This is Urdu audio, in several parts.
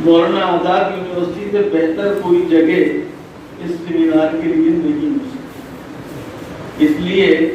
مولانا آزاد یونیورسٹی سے بہتر کوئی جگہ اس سیمینار کے لیے نہیں ہو سکتی. اس لیے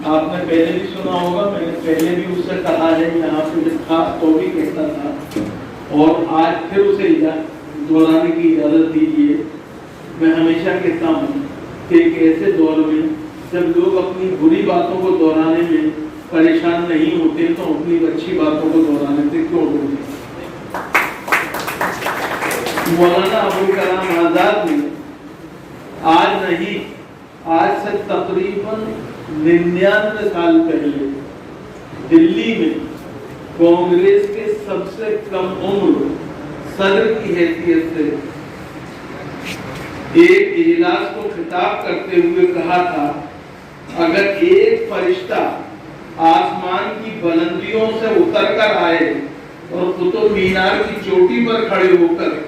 آپ نے پہلے بھی سنا ہوگا, میں نے پہلے بھی اس سے کہا ہے, یہاں پہ تھا تو بھی کہتا تھا, اور آج پھر اسے دہرانے کی اجازت دیجیے. میں ہمیشہ کہتا ہوں کہ ایک ایسے دور میں جب لوگ اپنی بری باتوں کو دہرانے میں پریشان نہیں ہوتے تو اپنی اچھی باتوں کو دہرانے سے کیوں ہوتے. مولانا ابوالکلام آزاد نے آج نہیں, آج سے تقریباً 99 سال پہلے دلی میں کانگریس کے سب سے کم عمر صدر کی حیثیت سے ایک اجلاس کو خطاب کرتے ہوئے کہا تھا, اگر ایک فرشتہ آسمان کی بلندیوں سے اتر کر آئے اور قطب مینار کی چوٹی پر کھڑے ہو کر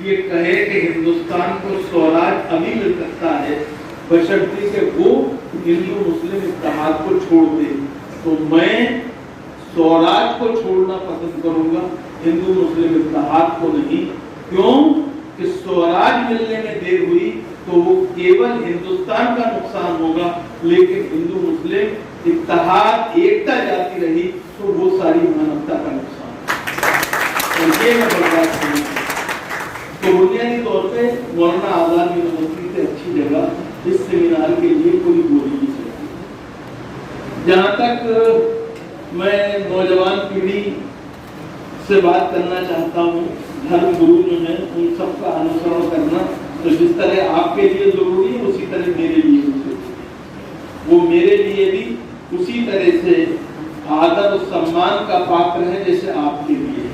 یہ کہے کہ ہندوستان کو سوراج ابھی مل سکتا ہے بشرطے کہ وہ ہندو مسلم اتحاد کو چھوڑ دے, تو میں سوراج کو چھوڑنا پسند کروں گا, ہندو مسلم اتحاد کو نہیں. کیوں کہ سوراج ملنے میں دیر ہوئی تو وہ کیول ہندوستان کا نقصان ہوگا, لیکن ہندو مسلم اتحاد ایکتا جاتی رہی تو وہ ساری مانوتا کا نقصان. اور یہ میں برداشت نہیں. تو بنیادی طور پہ مولانا آزاد یونیورسٹی سے اچھی جگہ اس سیمینار کے لیے کوئی بولی نہیں سکتی. جہاں تک میں نوجوان پیڑھی سے بات کرنا چاہتا ہوں, دھرم گرو جو ہیں ان سب کا انوسرن کرنا, تو جس طرح آپ کے لیے ضروری ہے اسی طرح میرے لیے ضروری ہے. وہ میرے لیے بھی اسی طرح سے آدر و سمان کا پاتر ہے جیسے آپ کے لیے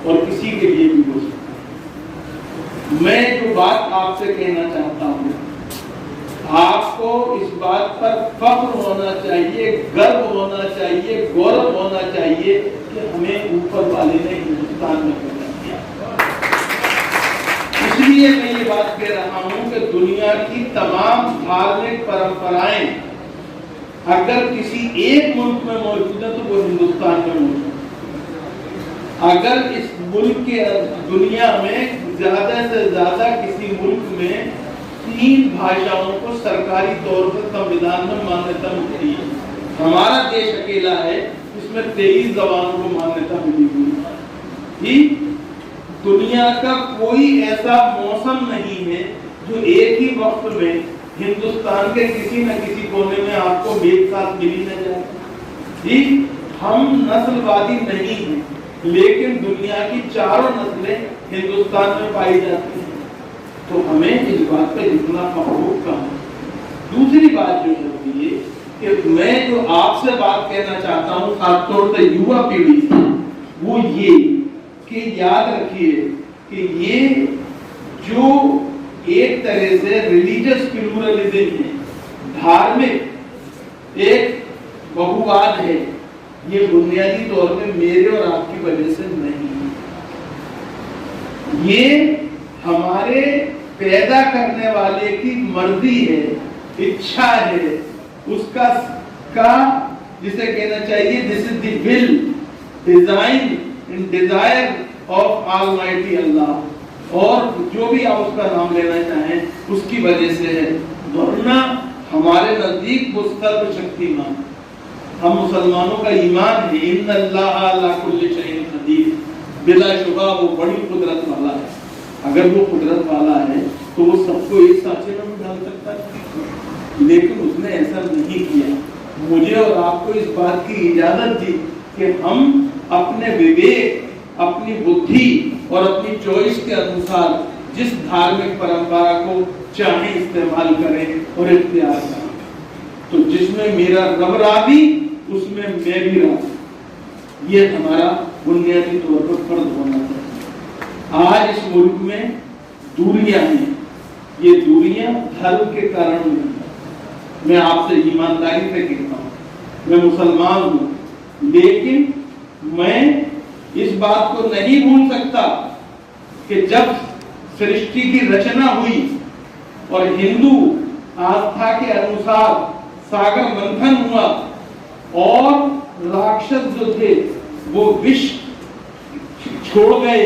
اور کسی کے لیے بھی ہو سکتا ہے. میں جو بات آپ سے کہنا چاہتا ہوں, آپ کو اس بات پر فخر ہونا چاہیے, گرو ہونا چاہیے, گورو ہونا چاہیے کہ ہمیں اوپر والے نے ہندوستان میں پیدا کیا. اس لیے میں یہ بات کہہ رہا ہوں کہ دنیا کی تمام دھارمک پرمپرائیں اگر کسی ایک ملک میں موجود ہیں تو وہ ہندوستان میں موجود ہے. اگر اس ملک کے دنیا میں زیادہ سے زیادہ کسی ملک میں 3 بھاشاؤں کو سرکاری طور پر سمویدھان میں مانیتا ملی ہے, ہمارا دیش اکیلا ہے اس میں 23 زبانوں کو مانیتا ملی ہوئی. دنیا کا کوئی ایسا موسم نہیں ہے جو ایک ہی وقت میں ہندوستان کے کسی نہ کسی کونے میں آپ کو ایک ساتھ ملی نہ جائے. ہم نسل وادی نہیں ہیں, لیکن دنیا کی چاروں نسلیں ہندوستان میں پائی جاتی ہیں, تو ہمیں اس بات پہ جتنا فخر کم. دوسری بات جو ہے یہ کہ میں جو آپ سے بات کہنا چاہتا ہوں خاص طور سے یووا پیڑھی سے, وہ یہ کہ یاد رکھیے کہ یہ جو ایک طرح سے ریلیجس پلورلزم ہے, دھارمک ایک بہوواد ہے, یہ بنیادی طور پہ میرے اور آپ کی وجہ سے نہیں. یہ ہمارے پیدا کرنے والے کی مرضی ہے, اچھا ہے, اس کا جسے کہنا چاہیے this is the will, design and desire of Almighty Allah, اور جو بھی آپ اس کا نام لینا چاہیں اس کی وجہ سے ہے. ورنہ ہمارے نزدیک وہ سرو شکتیمان, ہم مسلمانوں کا ایمان ہے ان اللہ علی کل شیء قدیر, بلا شبہ وہ بڑی قدرت والا ہے. اگر وہ قدرت والا ہے تو وہ سب کو ایک سانچے میں ڈال سکتا ہے, لیکن اس نے ایسا نہیں کیا. مجھے اور آپ کو اس بات کی اجازت دی کہ ہم اپنے وویک, اپنی بدھی اور اپنی چوائس کے انوسار جس دھارمک پرمپرا کو چاہیں استعمال کریں اور اختیار کریں. تو جس میں میرا رب راضی اس میں میں بھی راضی, یہ ہمارا بنیادی طور پر فرض ہونا چاہیے. آج اس ملک میں دوریاں ہیں, یہ دوریاں دھرم کے کارن ہیں. میں آپ سے ایمانداری سے کہتا ہوں, میں مسلمان ہوں, لیکن میں اس بات کو نہیں بھول سکتا کہ جب سرشٹی کی رچنا ہوئی اور ہندو آستھا کے انوسار ساگر منتھن ہوا اور راکشس جو تھے وہ وش چھوڑ گئے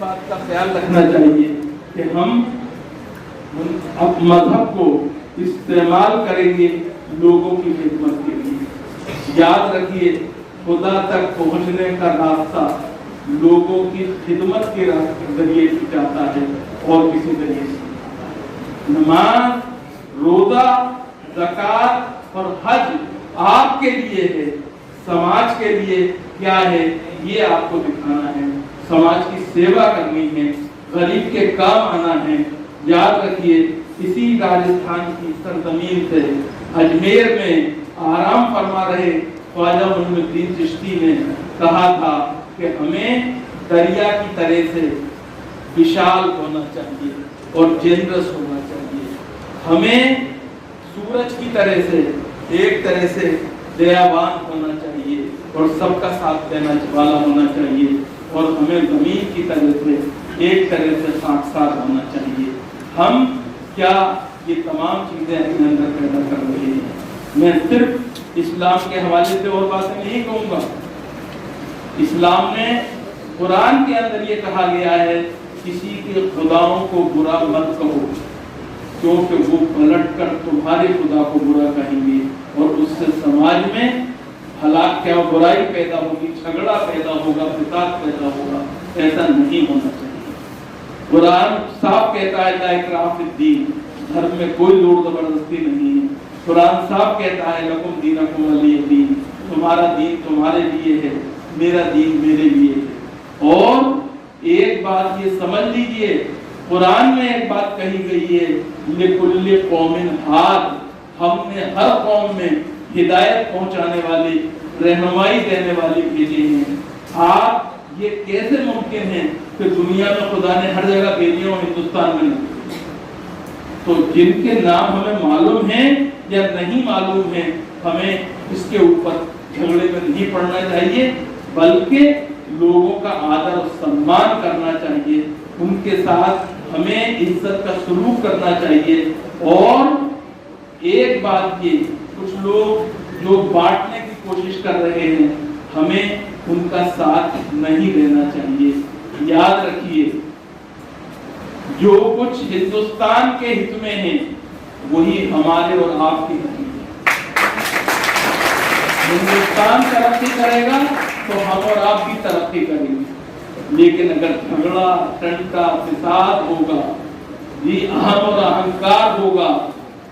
بات کا خیال رکھنا چاہیے کہ ہم مذہب کو استعمال کریں گے لوگوں کی خدمت کے لیے۔ یاد رکھیے خدا تک پہنچنے کا راستہ لوگوں کی خدمت کے ذریعے سے جاتا ہے اور کسی ذریعے سے۔ نماز، روزہ، زکوٰۃ اور حج آپ کے لیے ہے، سماج کے لیے کیا ہے یہ آپ کو دکھانا ہے، سماج کی سیوا کرنی ہے، غریب کے کام آنا ہے۔ یاد رکھیے اسی راجستھان کی سرزمین سے اجمیر میں آرام فرما رہے خواجہ معین الدین چشتی نے کہا تھا کہ ہمیں دریا کی طرح سے وشال ہونا چاہیے اور جنرس ہونا چاہیے، ہمیں سورج کی طرح سے ایک طرح سے دیابان ہونا چاہیے اور سب کا ساتھ دینا والا ہونا چاہیے، اور ہمیں زمین کی طرح سے ایک طرح سے خاکسار ہونا چاہیے۔ ہم کیا یہ تمام چیزیں اپنے اندر پیدا کر رہے ہیں؟ میں صرف اسلام کے حوالے سے اور باتیں نہیں کہوں گا۔ اسلام نے قرآن کے اندر یہ کہا گیا ہے کسی کے خداؤں کو برا مت کہو، کیونکہ وہ پلٹ کر تمہارے خدا کو برا کہیں گے اور اس سے سماج میں ہلاک کیا برائی پیدا ہوگی، جھگڑا پیدا ہوگا، فساد پیدا ہوگا۔ ایسا نہیں ہونا چاہیے۔ قرآن صاف کہتا ہے لا اکراہ فی الدین، دھرم میں کوئی زور زبردستی نہیں ہے۔ قرآن صاف کہتا ہے لکم دینکم ولی دین، تمہارا دین تمہارے لیے ہے، میرا دین میرے لیے ہے۔ اور ایک بات یہ سمجھ لیجئے، قرآن میں ایک بات کہی گئی ہے لکل قوم ہاد، ہم نے ہر قوم میں ہدایت پہنچانے والی، رہنمائی دینے والی بھیجے ہیں۔ آپ یہ کیسے ممکن ہے کہ دنیا میں خدا نے ہر جگہ بھیجے اور ہندوستان میں نہیں؟ تو جن کے نام ہمیں معلوم ہیں یا نہیں معلوم ہیں، ہمیں اس کے اوپر جھگڑے میں نہیں پڑنا چاہیے، بلکہ لوگوں کا آدر و سمان کرنا چاہیے، ان کے ساتھ ہمیں عزت کا سلوک کرنا چاہیے۔ اور ایک بات یہ، کچھ لوگ جو بانٹنے کی کوشش کر رہے ہیں، ہمیں ان کا ساتھ نہیں دینا چاہیے۔ یاد رکھیے جو کچھ ہندوستان کے ہت میں ہے وہی ہمارے اور آپ کے ہت میں ہے۔ ہندوستان ترقی کرے گا تو ہم اور آپ بھی ترقی کریں گے، لیکن اگر جھگڑا، ٹنٹا، فساد ہوگا، یہ اہم اور اہنکار ہوگا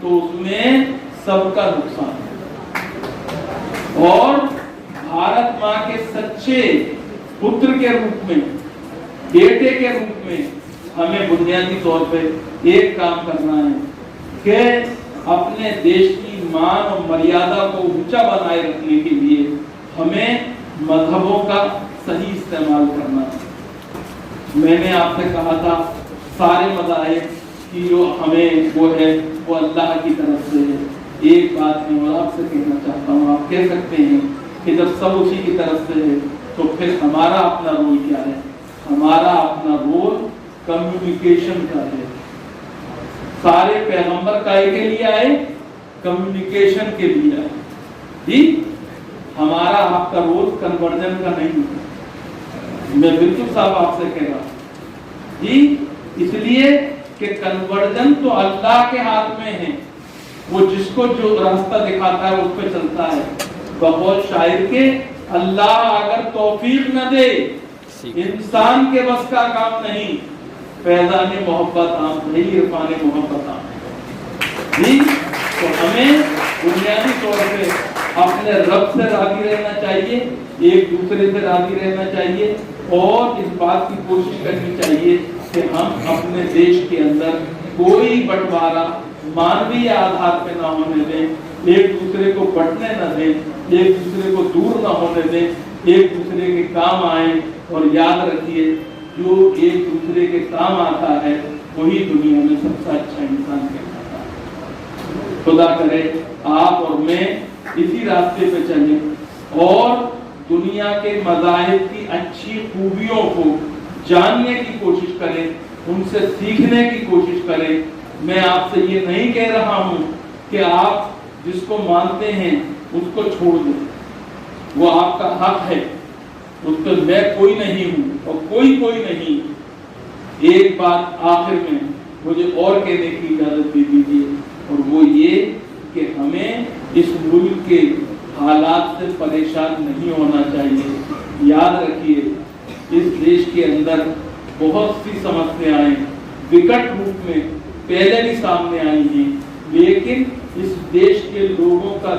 تو اس میں سب کا نقصان ہے۔ اور بھارت ماں کے سچے پتر کے روپ میں، بیٹے کے روپ میں ہمیں بنیادی طور پہ ایک کام کرنا ہے کہ اپنے دیش کی مان اور مریادہ کو اونچا بنائے رکھنے کے لیے ہمیں مذہبوں کا صحیح استعمال کرنا ہے۔ میں نے آپ سے کہا تھا سارے مذاہب کی جو ہمیں وہ ہے وہ اللہ کی طرف سے ہے۔ ایک بات میں اور آپ سے کہنا چاہتا ہوں، آپ کہہ سکتے ہیں کہ جب سب اسی کی طرف سے ہے تو پھر ہمارا اپنا رول کیا ہے؟ ہمارا اپنا رول کمیونیکیشن کا ہے۔ سارے پیغمبر کائے کے لیے آئے؟ کمیونیکیشن کے لیے آئے۔ جی ہمارا آپ کا رول کنورژن کا نہیں ہے۔ میں بالکل صاحب آپ سے کہہ رہا ہوں جی، اس لیے کہ کنورژن تو اللہ کے ہاتھ میں ہے، وہ جس کو جو راستہ دکھاتا ہے اس پہ چلتا ہے۔ بقول شاعر کے اللہ اگر توفیق نہ دے انسان کے بس کا کام نہیں، فیضان محبت عام نہیں، عرفان محبت عام جی۔ تو ہمیں بنیادی طور پہ اپنے رب سے راضی رہنا چاہیے، ایک دوسرے سے راضی رہنا چاہیے، اور اس بات کی کوشش کرنی چاہیے کہ ہم اپنے دیش کے اندر کوئی بٹوارا مانوی آدھار پہ نہ ہونے دیں، ایک دوسرے کو بٹنے نہ دیں، ایک دوسرے کو دور نہ ہونے دیں، ایک دوسرے کے کام آئیں۔ اور یاد رکھیے جو ایک دوسرے کے کام آتا ہے وہی دنیا میں سب سے اچھا انسان کہلاتا ہے۔ خدا کرے آپ اور میں اسی راستے پہ چلیں اور دنیا کے مذاہب کی اچھی خوبیوں کو جاننے کی کوشش کریں، ان سے سیکھنے کی کوشش کریں۔ میں آپ سے یہ نہیں کہہ رہا ہوں کہ آپ جس کو مانتے ہیں اس کو چھوڑ دیں، وہ آپ کا حق ہے، اس پہ میں کوئی نہیں ہوں اور کوئی نہیں، ایک بات آخر میں مجھے اور کہنے کی اجازت دے دیجیے، اور وہ یہ کہ ہمیں اس ملک کے حالات سے پریشان نہیں ہونا چاہیے۔ یاد رکھیے اس دیش کے اندر بہت سی سمسیایں وکٹ روپ میں پہلے بھی سامنے آئی ہیں، لیکن اس دیش کے لوگوں کا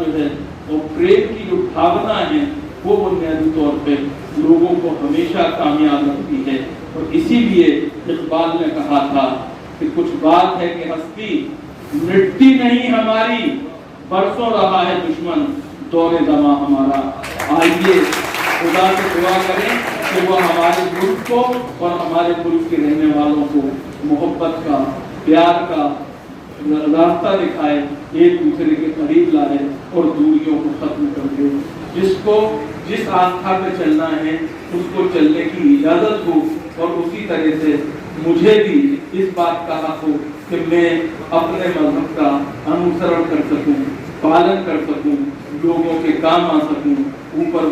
جو ہے اور پریم کی جو بھاونا ہے وہ بنیادی طور پہ لوگوں کو ہمیشہ کامیاب رکھتی ہے۔ اور اسی لیے اقبال نے کہا تھا کہ کچھ بات ہے کہ ہستی مٹتی نہیں ہماری، برسوں رہا ہے دشمن دور دماں ہمارا۔ آئیے خدا سے دعا کریں کہ وہ ہمارے ملک کو اور ہمارے ملک کے رہنے والوں کو محبت کا، پیار کا راستہ دکھائے، ایک دوسرے کے قریب لائے اور دوریوں کو ختم کر دے۔ جس آستھا پہ چلنا ہے اس کو چلنے کی اجازت ہو، اور اسی طرح سے مجھے بھی اس بات کا حق ہو کہ میں اپنے مذہب کا انوسرن کر سکوں، پالن کر سکوں، لوگوں کے کام آ سکوں، اوپر